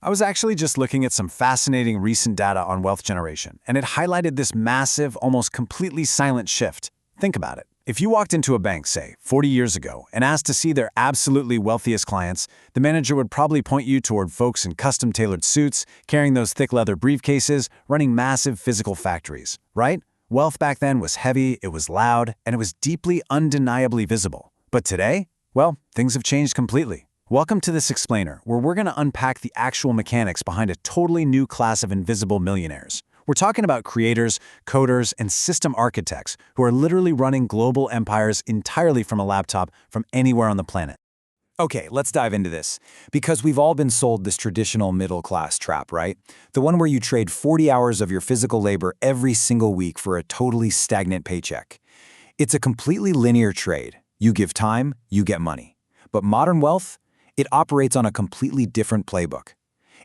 I was actually just looking at some fascinating recent data on wealth generation, and it highlighted this massive, almost completely silent shift. Think about it. If you walked into a bank, say, 40 years ago, and asked to see their absolutely wealthiest clients, the manager would probably point you toward folks in custom-tailored suits, carrying those thick leather briefcases, running massive physical factories, right? Wealth back then was heavy, it was loud, and it was deeply, undeniably visible. But today? Well, things have changed completely. Welcome to this explainer, where we're going to unpack the actual mechanics behind a totally new class of invisible millionaires. We're talking about creators, coders, and system architects who are literally running global empires entirely from a laptop from anywhere on the planet. Okay, let's dive into this. Because we've all been sold this traditional middle-class trap, right? The one where you trade 40 hours of your physical labor every single week for a totally stagnant paycheck. It's a completely linear trade. You give time, you get money. But modern wealth? It operates on a completely different playbook.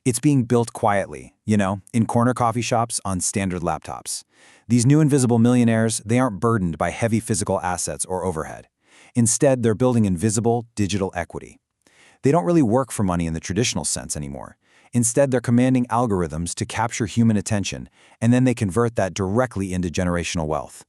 It's being built quietly, in corner coffee shops on standard laptops. These new invisible millionaires, they aren't burdened by heavy physical assets or overhead. Instead, they're building invisible digital equity. They don't really work for money in the traditional sense anymore. Instead, they're commanding algorithms to capture human attention, and then they convert that directly into generational wealth.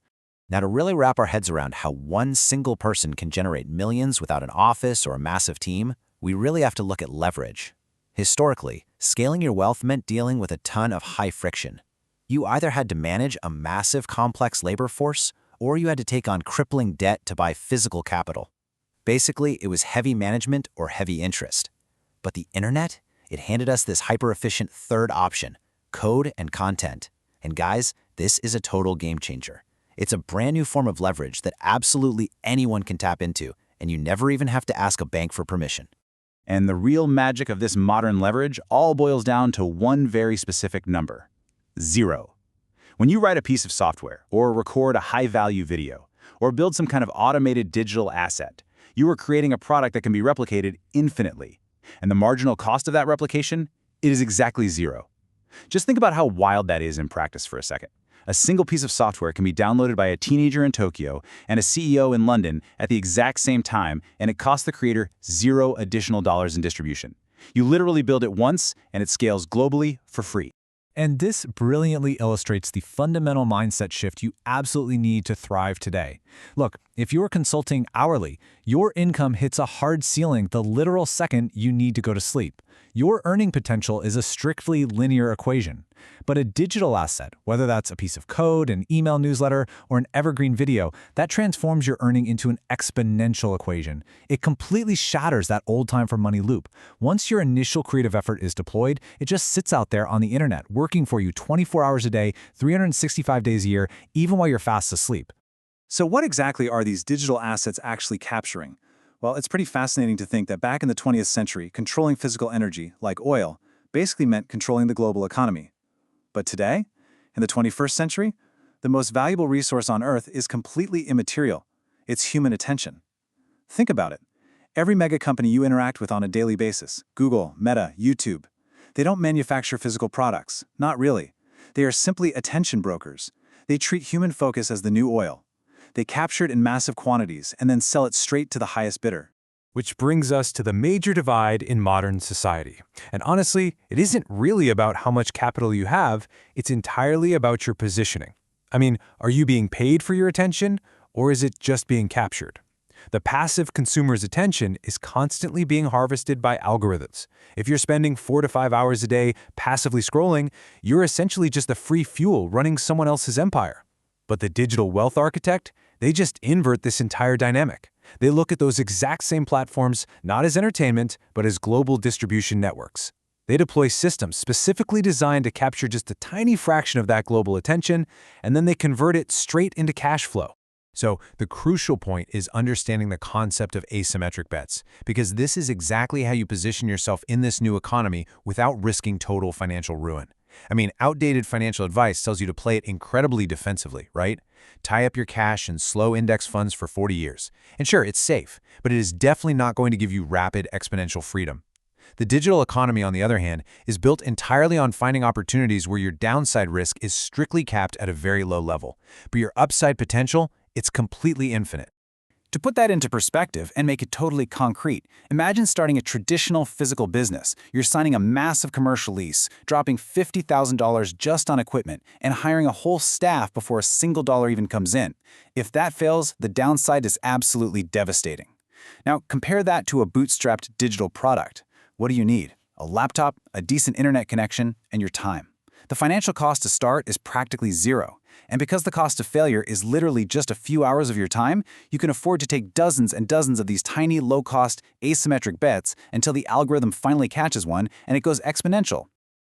Now, to really wrap our heads around how one single person can generate millions without an office or a massive team, we really have to look at leverage. Historically, scaling your wealth meant dealing with a ton of high friction. You either had to manage a massive complex labor force, or you had to take on crippling debt to buy physical capital. Basically, it was heavy management or heavy interest. But the internet, it handed us this hyper-efficient third option, code and content. And guys, this is a total game changer. It's a brand new form of leverage that absolutely anyone can tap into, and you never even have to ask a bank for permission. And the real magic of this modern leverage all boils down to one very specific number: 0. When you write a piece of software, or record a high-value video, or build some kind of automated digital asset, you are creating a product that can be replicated infinitely. And the marginal cost of that replication? It is exactly 0. Just think about how wild that is in practice for a second. A single piece of software can be downloaded by a teenager in Tokyo and a CEO in London at the exact same time, and it costs the creator $0 additional in distribution. You literally build it once, and it scales globally for free. And this brilliantly illustrates the fundamental mindset shift you absolutely need to thrive today. Look, if you're consulting hourly, your income hits a hard ceiling the literal second you need to go to sleep. Your earning potential is a strictly linear equation. But a digital asset, whether that's a piece of code, an email newsletter, or an evergreen video, that transforms your earning into an exponential equation. It completely shatters that old time for money loop. Once your initial creative effort is deployed, it just sits out there on the internet, working for you 24 hours a day, 365 days a year, even while you're fast asleep. So what exactly are these digital assets actually capturing? Well, it's pretty fascinating to think that back in the 20th century, controlling physical energy, like oil, basically meant controlling the global economy. But today, in the 21st century, the most valuable resource on Earth is completely immaterial. It's human attention. Think about it. Every mega company you interact with on a daily basis, Google, Meta, YouTube, they don't manufacture physical products. Not really. They are simply attention brokers. They treat human focus as the new oil. They capture it in massive quantities and then sell it straight to the highest bidder. Which brings us to the major divide in modern society. And honestly, it isn't really about how much capital you have, it's entirely about your positioning. I mean, are you being paid for your attention, or is it just being captured? The passive consumer's attention is constantly being harvested by algorithms. If you're spending 4 to 5 hours a day passively scrolling, you're essentially just the free fuel running someone else's empire. But the digital wealth architect, they just invert this entire dynamic. They look at those exact same platforms not as entertainment, but as global distribution networks. They deploy systems specifically designed to capture just a tiny fraction of that global attention, and then they convert it straight into cash flow. So the crucial point is understanding the concept of asymmetric bets, because this is exactly how you position yourself in this new economy without risking total financial ruin. I mean, outdated financial advice tells you to play it incredibly defensively, right? Tie up your cash in slow index funds for 40 years. And sure, it's safe, but it is definitely not going to give you rapid exponential freedom. The digital economy, on the other hand, is built entirely on finding opportunities where your downside risk is strictly capped at a very low level, but your upside potential, it's completely infinite. To put that into perspective and make it totally concrete, imagine starting a traditional physical business. You're signing a massive commercial lease, dropping $50,000 just on equipment, and hiring a whole staff before a single dollar even comes in. If that fails, the downside is absolutely devastating. Now, compare that to a bootstrapped digital product. What do you need? A laptop, a decent internet connection, and your time. The financial cost to start is practically zero. And because the cost of failure is literally just a few hours of your time, you can afford to take dozens and dozens of these tiny, low-cost, asymmetric bets until the algorithm finally catches one and it goes exponential.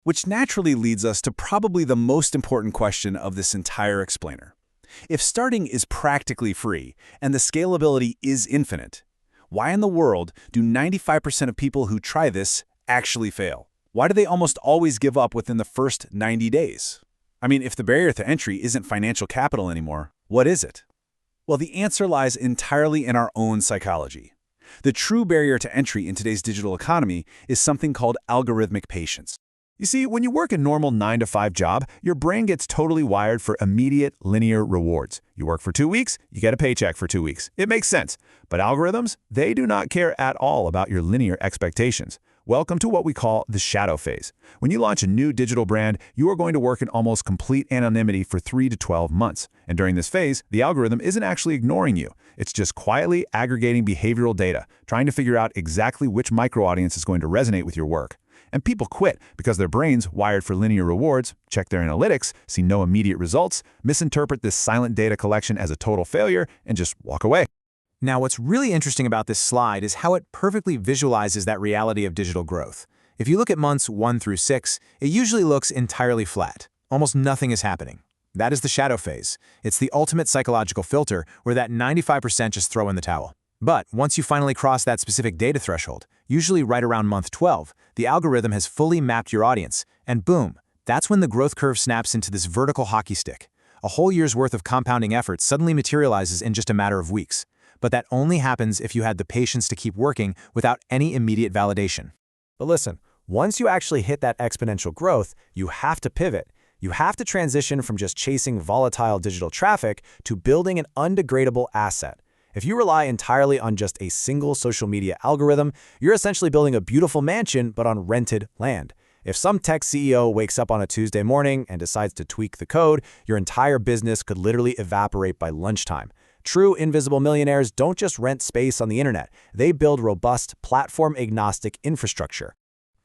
Which naturally leads us to probably the most important question of this entire explainer. If starting is practically free and the scalability is infinite, why in the world do 95% of people who try this actually fail? Why do they almost always give up within the first 90 days? I mean, if the barrier to entry isn't financial capital anymore, what is it? Well, the answer lies entirely in our own psychology. The true barrier to entry in today's digital economy is something called algorithmic patience. You see, when you work a normal 9-to-5 job, your brain gets totally wired for immediate, linear rewards. You work for 2 weeks, you get a paycheck for 2 weeks. It makes sense. But algorithms, they do not care at all about your linear expectations. Welcome to what we call the shadow phase. When you launch a new digital brand, you are going to work in almost complete anonymity for 3 to 12 months. And during this phase, the algorithm isn't actually ignoring you. It's just quietly aggregating behavioral data, trying to figure out exactly which micro-audience is going to resonate with your work. And people quit because their brains, wired for linear rewards, check their analytics, see no immediate results, misinterpret this silent data collection as a total failure, and just walk away. Now, what's really interesting about this slide is how it perfectly visualizes that reality of digital growth. If you look at months 1 through 6, it usually looks entirely flat. Almost nothing is happening. That is the shadow phase. It's the ultimate psychological filter where that 95% just throw in the towel. But once you finally cross that specific data threshold, usually right around month 12, the algorithm has fully mapped your audience, and boom, that's when the growth curve snaps into this vertical hockey stick. A whole year's worth of compounding effort suddenly materializes in just a matter of weeks. But that only happens if you had the patience to keep working without any immediate validation. But listen, once you actually hit that exponential growth, you have to pivot. You have to transition from just chasing volatile digital traffic to building an undegradable asset. If you rely entirely on just a single social media algorithm, you're essentially building a beautiful mansion but on rented land. If some tech CEO wakes up on a Tuesday morning and decides to tweak the code, your entire business could literally evaporate by lunchtime. True invisible millionaires don't just rent space on the internet. They build robust, platform-agnostic infrastructure.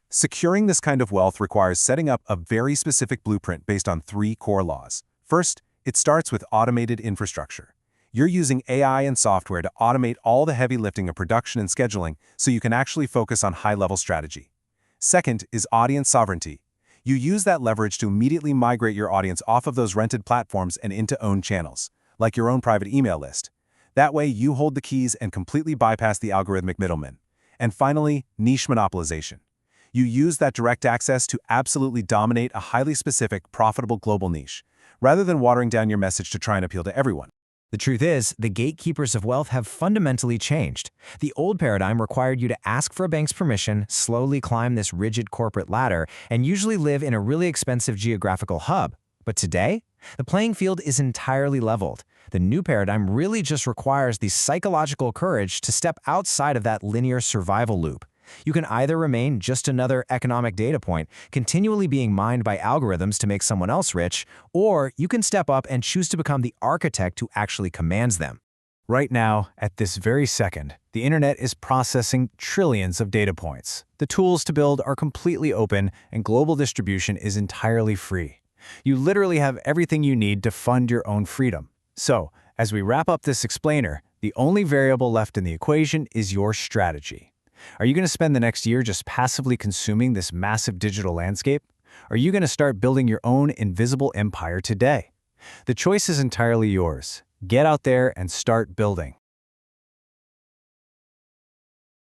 Securing this kind of wealth requires setting up a very specific blueprint based on 3 core laws. First, it starts with automated infrastructure. You're using AI and software to automate all the heavy lifting of production and scheduling so you can actually focus on high-level strategy. Second is audience sovereignty. You use that leverage to immediately migrate your audience off of those rented platforms and into owned channels, like your own private email list. That way, you hold the keys and completely bypass the algorithmic middlemen. And finally, niche monopolization. You use that direct access to absolutely dominate a highly specific, profitable global niche, rather than watering down your message to try and appeal to everyone. The truth is, the gatekeepers of wealth have fundamentally changed. The old paradigm required you to ask for a bank's permission, slowly climb this rigid corporate ladder, and usually live in a really expensive geographical hub. But today, the playing field is entirely leveled. The new paradigm really just requires the psychological courage to step outside of that linear survival loop. You can either remain just another economic data point, continually being mined by algorithms to make someone else rich, or you can step up and choose to become the architect who actually commands them. Right now, at this very second, the internet is processing trillions of data points. The tools to build are completely open, and global distribution is entirely free. You literally have everything you need to fund your own freedom. So, as we wrap up this explainer, the only variable left in the equation is your strategy. Are you going to spend the next year just passively consuming this massive digital landscape? Are you going to start building your own invisible empire today? The choice is entirely yours. Get out there and start building.